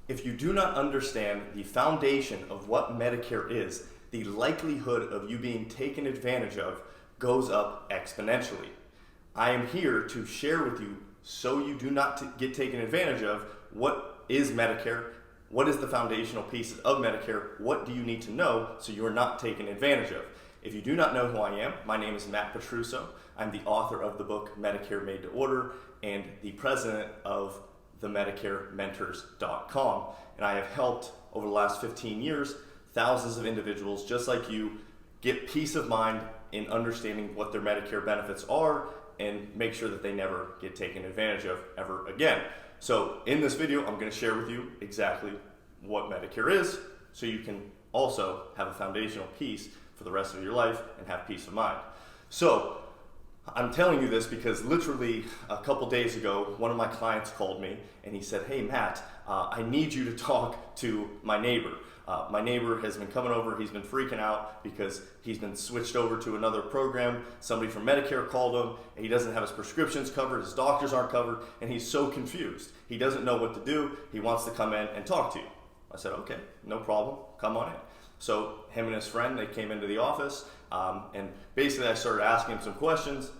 If you do not understand the foundation of what Medicare is, the likelihood of you being taken advantage of goes up exponentially. I am here to share with you, so you do not get taken advantage of, what is Medicare, what is the foundational pieces of Medicare, what do you need to know so you are not taken advantage of. If you do not know who I am, my name is Matt Petruso. I'm the author of the book Medicare Made to Order and the president of the MedicareMentors.com. And I have helped, over the last 15 years, thousands of individuals just like you get peace of mind in understanding what their Medicare benefits are and make sure that they never get taken advantage of ever again. So in this video, I'm going to share with you exactly what Medicare is, so you can also have a foundational piece for the rest of your life and have peace of mind. So I'm telling you this because literally a couple days ago, one of my clients called me and he said, "Hey Matt, I need you to talk to my neighbor. My neighbor has been coming over, he's been freaking out because he's been switched over to another program. Somebody from Medicare called him, and he doesn't have his prescriptions covered, his doctors aren't covered, and he's so confused. He doesn't know what to do, he wants to come in and talk to you." I said, "Okay, no problem, come on in." So him and his friend, they came into the office, and basically I started asking him some questions,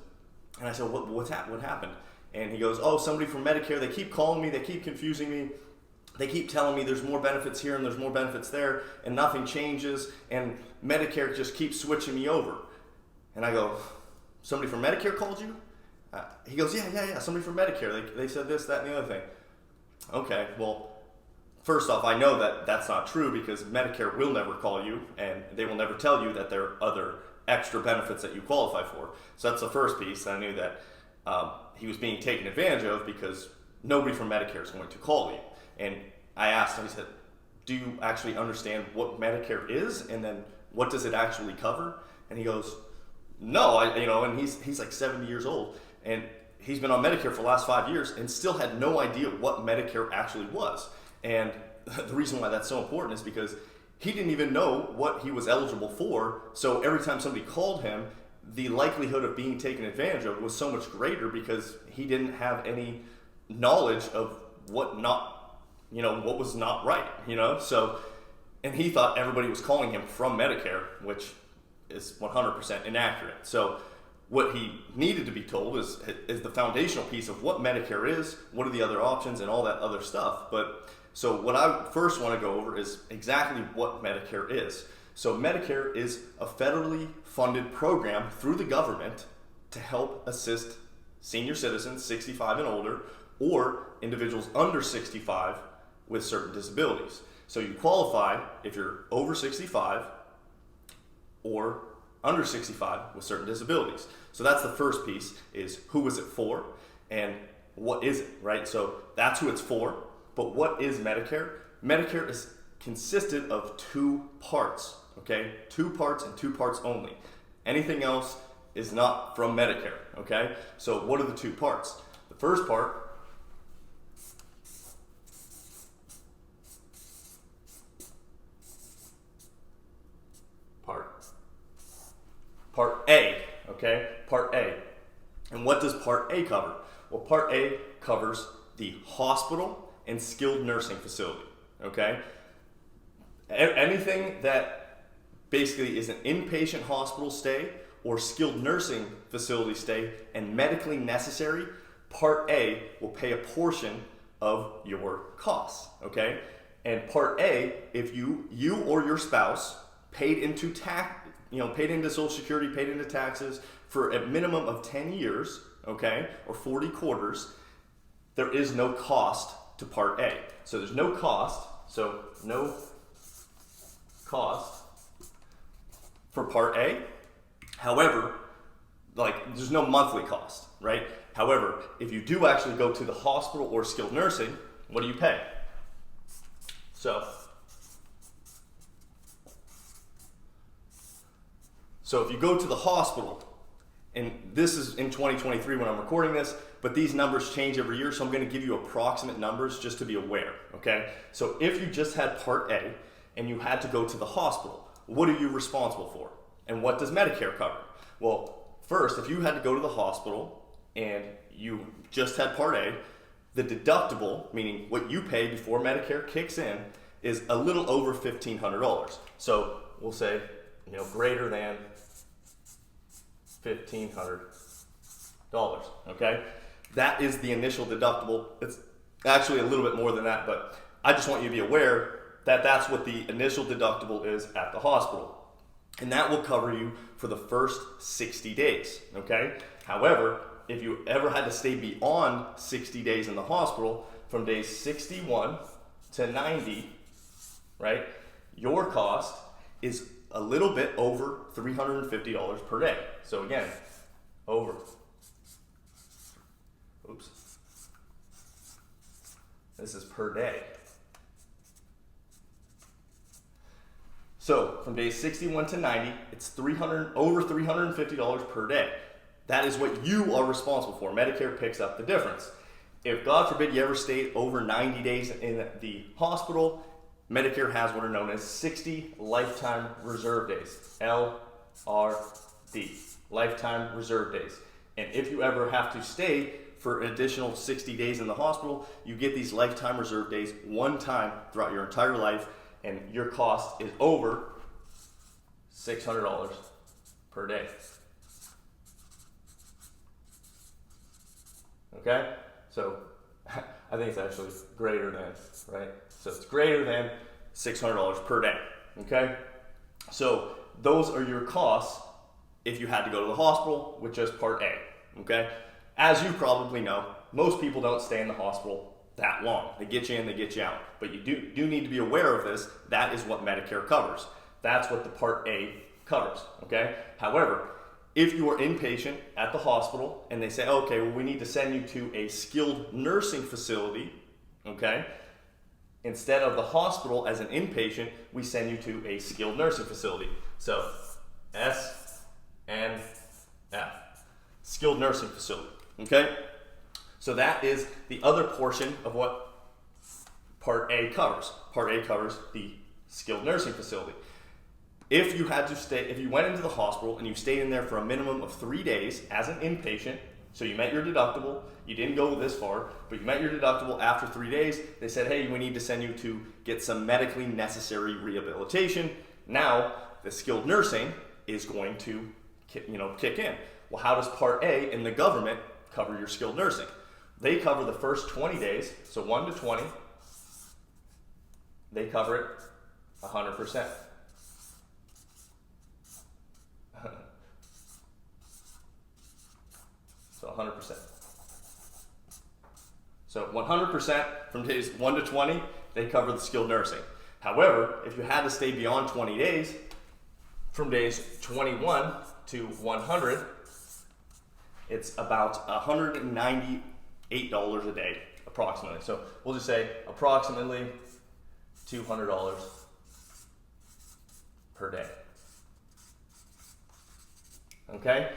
and I said, what happened? And he goes, "Oh, somebody from Medicare, they keep calling me, they keep confusing me. They keep telling me there's more benefits here and there's more benefits there, and nothing changes, and Medicare just keeps switching me over." And I go, "Somebody from Medicare called you?" He goes, yeah, somebody from Medicare. They said this, that, and the other thing. Okay, well, first off, I know that that's not true because Medicare will never call you, and they will never tell you that there are other extra benefits that you qualify for. So that's the first piece. I knew that he was being taken advantage of because nobody from Medicare is going to call you. And I asked him, I said, "Do you actually understand what Medicare is, and then what does it actually cover?" And he goes, "No, and he's like 70 years old, and he's been on Medicare for the last 5 years and still had no idea what Medicare actually was." And the reason why that's so important is because he didn't even know what he was eligible for. So every time somebody called him, the likelihood of being taken advantage of was so much greater because he didn't have any knowledge of what was not right, So, and he thought everybody was calling him from Medicare, which is 100% inaccurate. So what he needed to be told is the foundational piece of what Medicare is, what are the other options, and all that other stuff. But so what I first want to go over is exactly what Medicare is. So Medicare is a federally funded program through the government to help assist senior citizens 65 and older, or individuals under 65 with certain disabilities. So you qualify if you're over 65 or under 65 with certain disabilities. So that's the first piece, is who is it for and what is it, right? So that's who it's for. But what is Medicare? Medicare is consisted of two parts, okay? 2 parts and 2 parts only. Anything else is not from Medicare, okay? So what are the 2 parts? The first part A, okay? Part A. And what does Part A cover? Well, Part A covers the hospital and skilled nursing facility, okay? Anything that basically is an inpatient hospital stay or skilled nursing facility stay and medically necessary, Part A will pay a portion of your costs, okay? And Part A, if you or your spouse paid into paid into Social Security, paid into taxes for a minimum of 10 years, okay, or 40 quarters, there is no cost to Part A. So there's no cost, for Part A. However, there's no monthly cost, right? However, if you do actually go to the hospital or skilled nursing, what do you pay? So if you go to the hospital, and this is in 2023 when I'm recording this, but these numbers change every year, so I'm going to give you approximate numbers just to be aware, okay? So if you just had Part A and you had to go to the hospital, what are you responsible for? And what does Medicare cover? Well, first, if you had to go to the hospital and you just had Part A, The deductible, meaning what you pay before Medicare kicks in, is a little over $1,500. So we'll say, greater than $1,500, okay? That is the initial deductible. It's actually a little bit more than that, but I just want you to be aware that that's what the initial deductible is at the hospital. And that will cover you for the first 60 days, okay? However, if you ever had to stay beyond 60 days in the hospital, from days 61 to 90, right, your cost is a little bit over $350 per day. So again, this is per day. So from days 61 to 90, it's over $350 per day. That is what you are responsible for. Medicare picks up the difference. If, God forbid, you ever stayed over 90 days in the hospital, Medicare has what are known as 60 lifetime reserve days, LRD, lifetime reserve days. And if you ever have to stay for an additional 60 days in the hospital, you get these lifetime reserve days one time throughout your entire life, and your cost is over $600 per day. Okay? So I think it's actually greater than, right? So it's greater than $600 per day. Okay? So those are your costs if you had to go to the hospital with just Part A. Okay? As you probably know, most people don't stay in the hospital that long. They get you in, they get you out. But you do need to be aware of this. That is what Medicare covers. That's what the Part A covers. Okay? However, if you are inpatient at the hospital and they say, okay, well, we need to send you to a skilled nursing facility, okay? Instead of the hospital as an inpatient, we send you to a skilled nursing facility. So SNF, skilled nursing facility, okay? So that is the other portion of what Part A covers. Part A covers the skilled nursing facility. If you went into the hospital and you stayed in there for a minimum of 3 days as an inpatient, so you met your deductible, you didn't go this far, but you met your deductible after 3 days, they said, hey, we need to send you to get some medically necessary rehabilitation. Now, the skilled nursing is going to kick in. Well, how does Part A in the government cover your skilled nursing? They cover the first 20 days, so 1 to 20, they cover it 100%. So 100%. So 100% from days 1 to 20, they cover the skilled nursing. However, if you had to stay beyond 20 days, from days 21 to 100, it's about $198 a day, approximately. So we'll just say approximately $200 per day. Okay?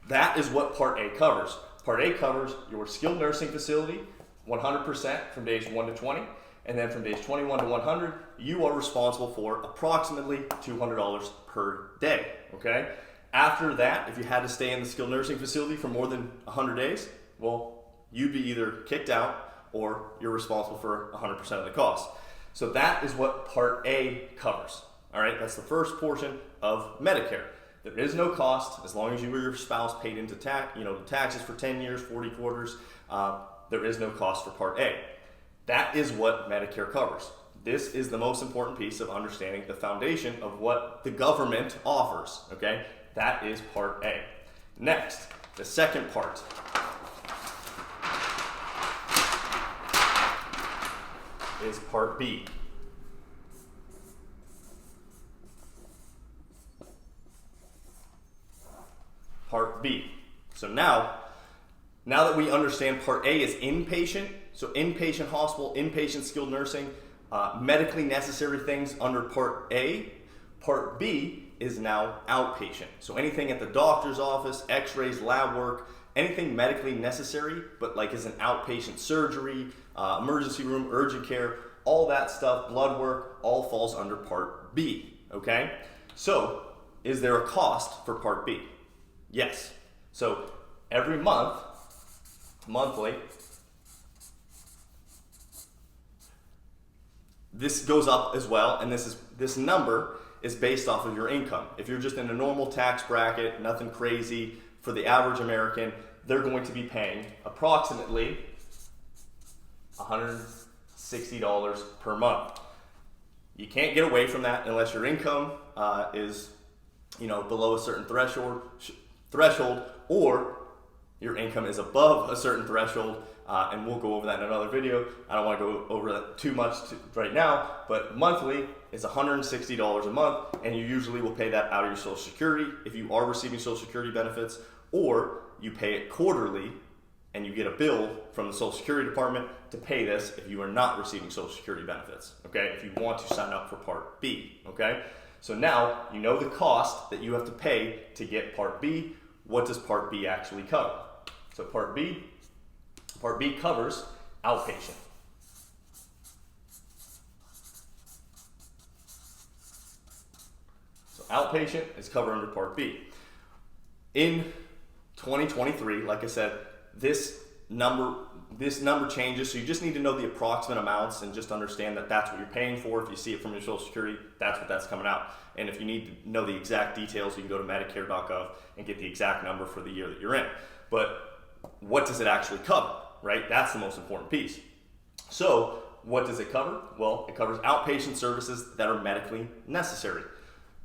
That is what Part A covers. Part A covers your skilled nursing facility, 100% from days 1 to 20, and then from days 21 to 100, you are responsible for approximately $200 per day, okay? After that, if you had to stay in the skilled nursing facility for more than 100 days, well, you'd be either kicked out or you're responsible for 100% of the cost. So that is what Part A covers, all right? That's the first portion of Medicare. There is no cost as long as you or your spouse paid into taxes for 10 years, 40 quarters. There is no cost for Part A. That is what Medicare covers. This is the most important piece of understanding the foundation of what the government offers, okay? That is Part A. Next, the second part is Part B. Part B. So now that we understand Part A is inpatient, so inpatient hospital, inpatient skilled nursing, medically necessary things under Part A, Part B is now outpatient. So anything at the doctor's office, x-rays, lab work, anything medically necessary, but like is an outpatient surgery, emergency room, urgent care, all that stuff, blood work, all falls under Part B, okay? So is there a cost for Part B? Yes. So every monthly, this goes up as well, and this number is based off of your income. If you're just in a normal tax bracket, nothing crazy, for the average American, they're going to be paying approximately $160 per month. You can't get away from that unless your income is, below a certain threshold, or your income is above a certain threshold, and we'll go over that in another video. I don't want to go over that too much right now, but monthly is $160 a month, and you usually will pay that out of your Social Security if you are receiving Social Security benefits, or you pay it quarterly and you get a bill from the Social Security Department to pay this if you are not receiving Social Security benefits, okay? If you want to sign up for Part B, okay? So now you know the cost that you have to pay to get Part B. What does Part B actually cover? So Part B covers outpatient. So outpatient is covered under Part B. In 2023, like I said, this number changes, so you just need to know the approximate amounts and just understand that that's what you're paying for. If you see it from your Social Security, that's what that's coming out. And if you need to know the exact details, you can go to Medicare.gov and get the exact number for the year that you're in. But what does it actually cover, right? That's the most important piece. So what does it cover? Well, it covers outpatient services that are medically necessary.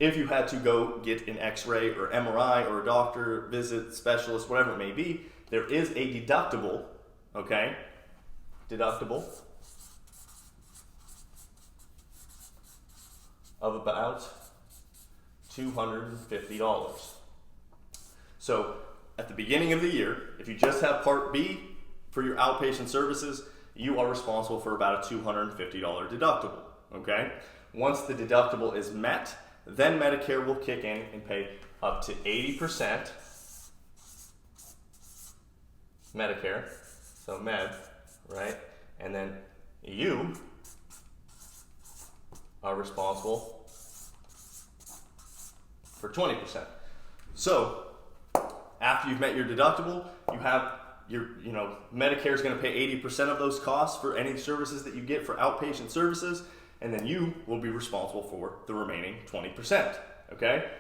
If you had to go get an x-ray or MRI or a doctor visit, specialist, whatever it may be, there is a deductible, okay? Deductible of about $250. So at the beginning of the year, if you just have Part B for your outpatient services, you are responsible for about a $250 deductible, okay? Once the deductible is met, then Medicare will kick in and pay up to 80% Medicare, so med, right? And then you are responsible for 20%. So after you've met your deductible, you have Medicare is going to pay 80% of those costs for any services that you get for outpatient services, and then you will be responsible for the remaining 20%, okay?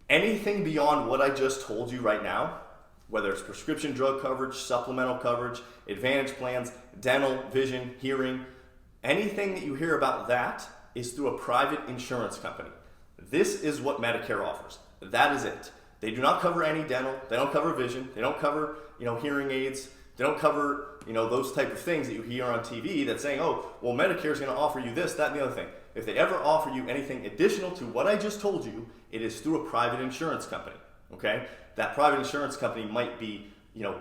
Anything beyond what I just told you right now, whether it's prescription drug coverage, supplemental coverage, advantage plans, dental, vision, hearing, anything that you hear about that is through a private insurance company. This is what Medicare offers. That is it. They do not cover any dental, they don't cover vision, they don't cover, hearing aids, they don't cover, those type of things that you hear on TV that's saying, oh, well, Medicare is going to offer you this, that, and the other thing. If they ever offer you anything additional to what I just told you, it is through a private insurance company, okay? That private insurance company might be,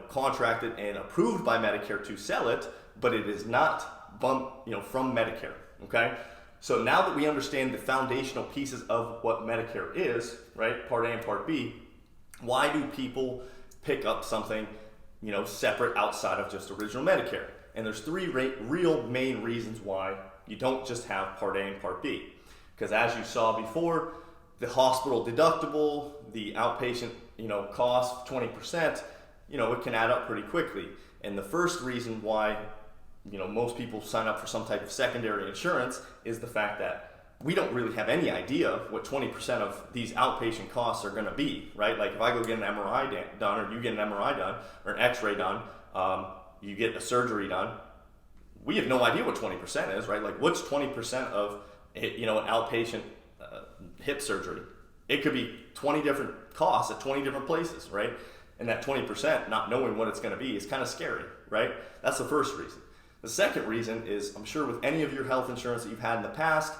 contracted and approved by Medicare to sell it, but it is not from Medicare, okay? So now that we understand the foundational pieces of what Medicare is, right, Part A and Part B, why do people pick up something, separate outside of just original Medicare? And there's three real main reasons why you don't just have Part A and Part B. Because as you saw before, the hospital deductible, the outpatient, cost 20%, it can add up pretty quickly. And the first reason why, most people sign up for some type of secondary insurance is the fact that we don't really have any idea what 20% of these outpatient costs are going to be, right? Like if I go get an MRI done, or you get an MRI done, or an x-ray done, you get a surgery done, we have no idea what 20% is, right? Like what's 20% of, an outpatient hip surgery? It could be 20 different costs at 20 different places, right? And that 20%, not knowing what it's going to be, is kind of scary, right? That's the first reason. The second reason is, I'm sure with any of your health insurance that you've had in the past,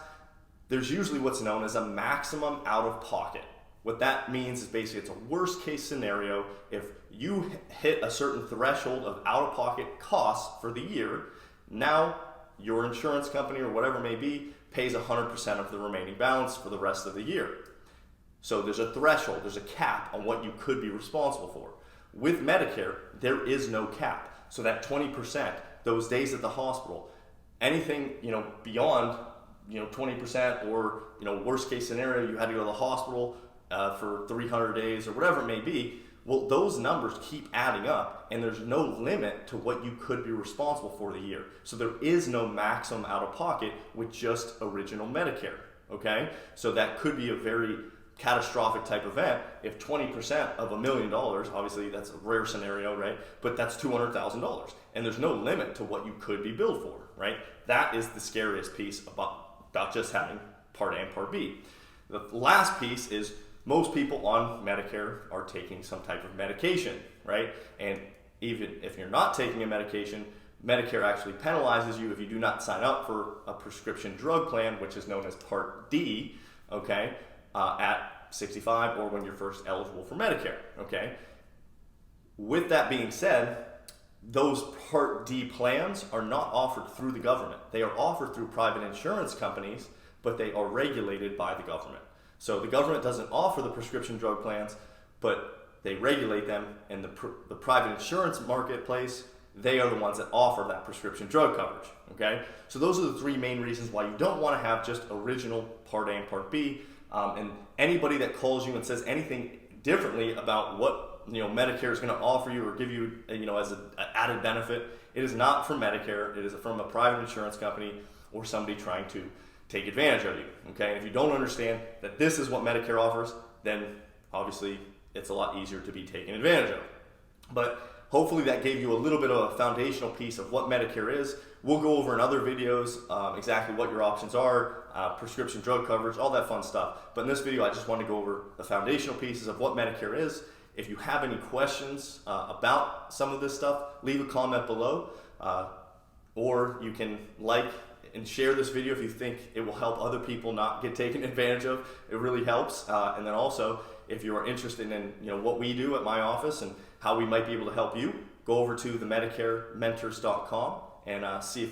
there's usually what's known as a maximum out-of-pocket. What that means is basically it's a worst-case scenario. If you hit a certain threshold of out-of-pocket costs for the year, now your insurance company or whatever it may be pays 100% of the remaining balance for the rest of the year. So there's a threshold, there's a cap on what you could be responsible for. With Medicare, there is no cap. So that 20%, those days at the hospital, anything beyond 20%, or worst case scenario, you had to go to the hospital for 300 days or whatever it may be, Well, those numbers keep adding up, and there's no limit to what you could be responsible for the year. So there is no maximum out of pocket with just original Medicare, okay? So that could be a very catastrophic type event if 20% of $1 million, obviously that's a rare scenario, right? But that's $200,000, and there's no limit to what you could be billed for, right? That is the scariest piece about just having Part A and Part B. The last piece is most people on Medicare are taking some type of medication, right? And even if you're not taking a medication, Medicare actually penalizes you if you do not sign up for a prescription drug plan, which is known as Part D, okay, at 65 or when you're first eligible for Medicare, okay? With that being said, those Part D plans are not offered through the government. They are offered through private insurance companies, but they are regulated by the government. So the government doesn't offer the prescription drug plans, but they regulate them, and the private insurance marketplace, they are the ones that offer that prescription drug coverage, okay? So those are the three main reasons why you don't want to have just original Part A and Part B. And anybody that calls you and says anything differently about what Medicare is going to offer you or give you as an added benefit, it is not from Medicare. It is from a private insurance company or somebody trying to take advantage of you, okay? And if you don't understand that this is what Medicare offers, then obviously it's a lot easier to be taken advantage of. But hopefully that gave you a little bit of a foundational piece of what Medicare is. We'll go over in other videos exactly what your options are, prescription drug coverage, all that fun stuff. But in this video, I just want to go over the foundational pieces of what Medicare is. If you have any questions about some of this stuff, leave a comment below, or you can like and share this video if you think it will help other people not get taken advantage of. It really helps. And then also, if you are interested in what we do at my office and how we might be able to help you, go over to themedicarementors.com and see if